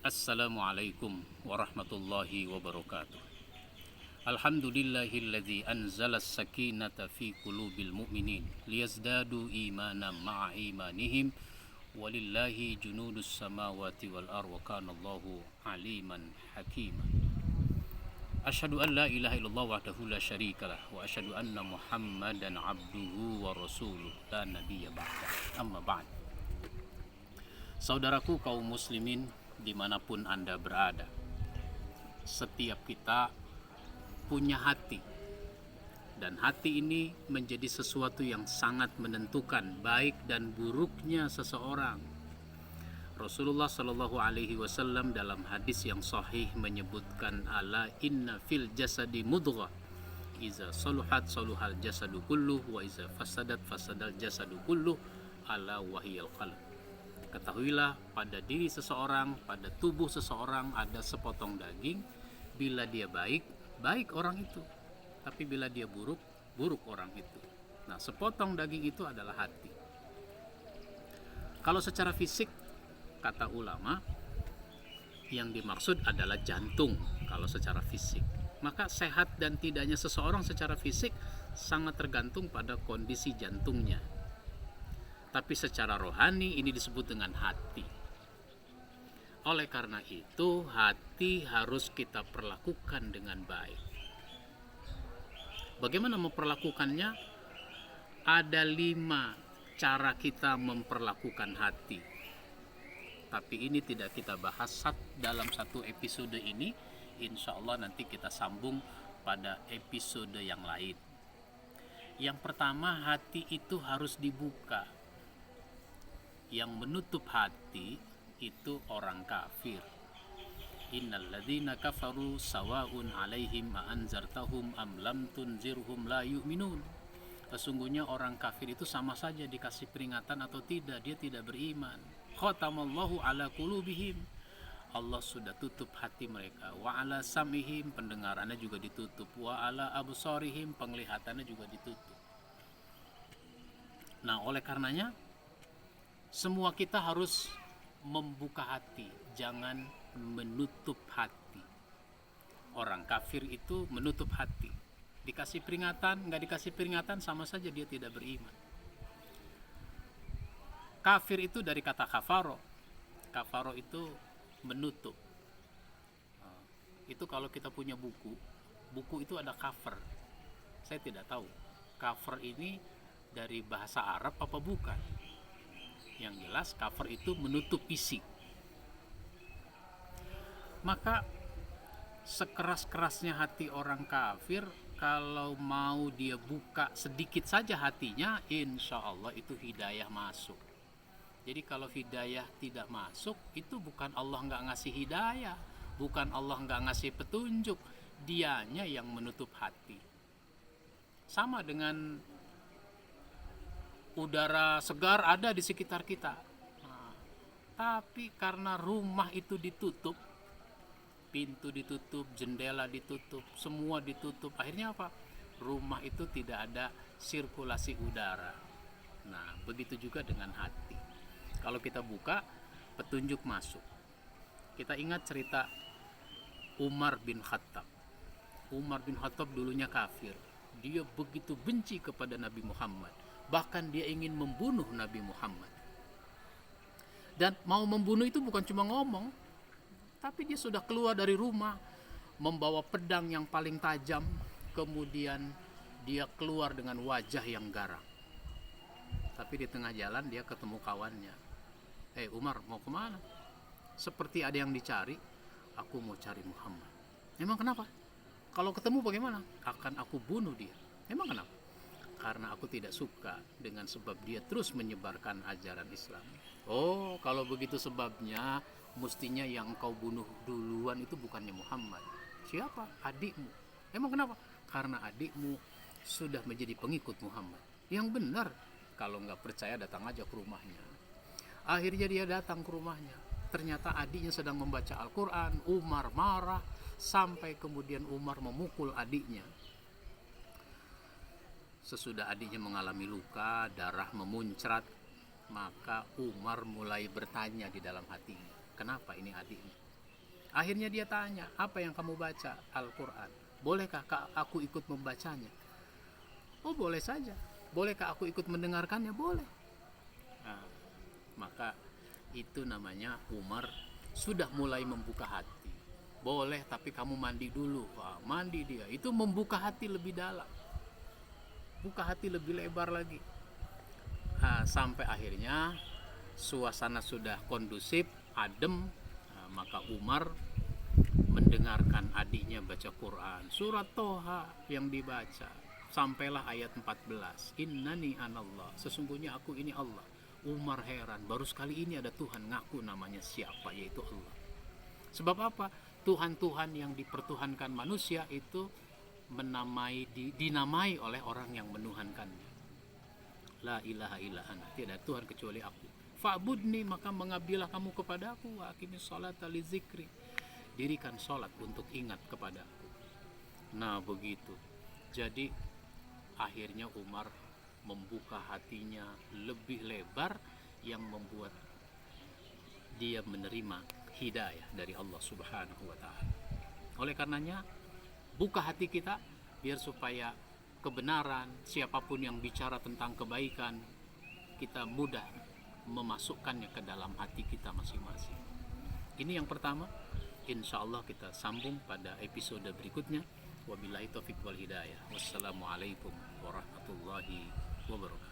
Assalamualaikum warahmatullahi wabarakatuh. Alhamdulillahilladzi anzala as-sakinata fi qulubil mu'minin liyazdadu imanan ma'a imanihim walillahi junudus samawati wal ardh wa kana Allahu aliman hakima. Asyhadu an la ilaha illallah wahdahu la syarikalah wa asyhadu anna Muhammadan abduhu wa rasuluh la nabiyya ba'da. Amma ba'd. Saudaraku kaum muslimin dimanapun Anda berada, setiap kita punya hati, dan hati ini menjadi sesuatu yang sangat menentukan baik dan buruknya seseorang. Rasulullah Shallallahu Alaihi Wasallam dalam hadis yang sahih menyebutkan, ala inna fil jasadi mudghah iza saluhat saluhal jasadu kulluh wa iza fasadat fasadal jasadu kulluh ala wahiyal qalb. Ketahuilah, pada diri seseorang, pada tubuh seseorang ada sepotong daging. Bila dia baik, baik orang itu. Tapi bila dia buruk, buruk orang itu. Nah, sepotong daging itu adalah hati. Kalau secara fisik, kata ulama, yang dimaksud adalah jantung kalau secara fisik. Maka sehat dan tidaknya seseorang secara fisik sangat tergantung pada kondisi jantungnya. Tapi secara rohani ini disebut dengan hati. Oleh karena itu, hati harus kita perlakukan dengan baik. Bagaimana memperlakukannya? Ada 5 cara kita memperlakukan hati. Tapi ini tidak kita bahas dalam satu episode ini. Insya Allah nanti kita sambung pada episode yang lain. Yang pertama, hati itu harus dibuka. Yang menutup hati itu orang kafir. Innal ladzina kafaru sawaun alaihim a anzartahum am lam tunzirhum la yu'minun. Sesungguhnya orang kafir itu sama saja dikasih peringatan atau tidak, dia tidak beriman. Khatamallahu ala qulubihim. Allah sudah tutup hati mereka. Wa ala samihim, pendengarannya juga ditutup. Wa ala absarihim, penglihatannya juga ditutup. Nah, oleh karenanya semua kita harus membuka hati, jangan menutup hati. Orang kafir itu menutup hati. Dikasih peringatan, nggak dikasih peringatan, sama saja dia tidak beriman. Kafir itu dari kata kafaro. Kafaro itu menutup. Itu kalau kita punya buku itu ada cover. Saya tidak tahu cover ini dari bahasa Arab apa bukan. Yang jelas cover itu menutup isi. Maka sekeras-kerasnya hati orang kafir, kalau mau dia buka sedikit saja hatinya, insya Allah itu hidayah masuk. Jadi kalau hidayah tidak masuk, itu bukan Allah nggak ngasih hidayah, bukan Allah nggak ngasih petunjuk, dianya yang menutup hati. Sama dengan udara segar ada di sekitar kita. Nah, tapi karena rumah itu ditutup, pintu ditutup, jendela ditutup, semua ditutup, akhirnya apa? Rumah itu tidak ada sirkulasi udara. Nah, begitu juga dengan hati. Kalau kita buka, petunjuk masuk. Kita ingat cerita Umar bin Khattab. Umar bin Khattab dulunya kafir. Dia begitu benci kepada Nabi Muhammad. Bahkan dia ingin membunuh Nabi Muhammad. Dan mau membunuh itu bukan cuma ngomong, tapi dia sudah keluar dari rumah membawa pedang yang paling tajam. Kemudian dia keluar dengan wajah yang garang. Tapi di tengah jalan dia ketemu kawannya. Umar, mau kemana? Seperti ada yang dicari. Aku mau cari Muhammad. Emang kenapa? Kalau ketemu bagaimana? Akan aku bunuh dia. Emang kenapa? Karena aku tidak suka dengan sebab dia terus menyebarkan ajaran Islam. Oh, kalau begitu sebabnya, mestinya yang engkau bunuh duluan itu bukannya Muhammad. Siapa? Adikmu. Emang kenapa? Karena adikmu sudah menjadi pengikut Muhammad. Yang benar, kalau nggak percaya datang aja ke rumahnya. Akhirnya dia datang ke rumahnya. Ternyata adiknya sedang membaca Al-Quran. Umar marah, sampai kemudian Umar memukul adiknya. Sesudah adiknya mengalami luka, darah memuncrat, maka Umar mulai bertanya di dalam hatinya, kenapa ini adiknya? Akhirnya dia tanya, apa yang kamu baca? Al-Quran. Bolehkah aku ikut membacanya? Oh, boleh saja. Bolehkah aku ikut mendengarkannya? Boleh. Nah, maka itu namanya Umar sudah mulai membuka hati. Boleh, tapi kamu mandi dulu. Wah, mandi dia. Itu membuka hati lebih dalam. Buka hati lebih lebar lagi. Nah, sampai akhirnya suasana sudah kondusif, adem. Nah, maka Umar mendengarkan adiknya baca Quran. Surat Toha yang dibaca. Sampailah ayat 14. Innani anallah. Sesungguhnya aku ini Allah. Umar heran, baru sekali ini ada Tuhan ngaku namanya siapa, yaitu Allah. Sebab apa? Tuhan-Tuhan yang dipertuhankan manusia itu dinamai oleh orang yang menuhankannya. La ilaha illa ana, tidak ada Tuhan kecuali aku. Fa'budni, maka mengabdilah kamu kepada aku. Wa aqimis sholata li zikri, dirikan sholat untuk ingat kepada aku. Nah begitu. Jadi akhirnya Umar membuka hatinya lebih lebar, yang membuat dia menerima hidayah dari Allah Subhanahu wa Ta'ala. Oleh karenanya, buka hati kita biar supaya kebenaran, siapapun yang bicara tentang kebaikan, kita mudah memasukkannya ke dalam hati kita masing-masing. Ini yang pertama. Insya Allah kita sambung pada episode berikutnya. Wabillahi taufiq wal hidayah. Wassalamualaikum warahmatullahi wabarakatuh.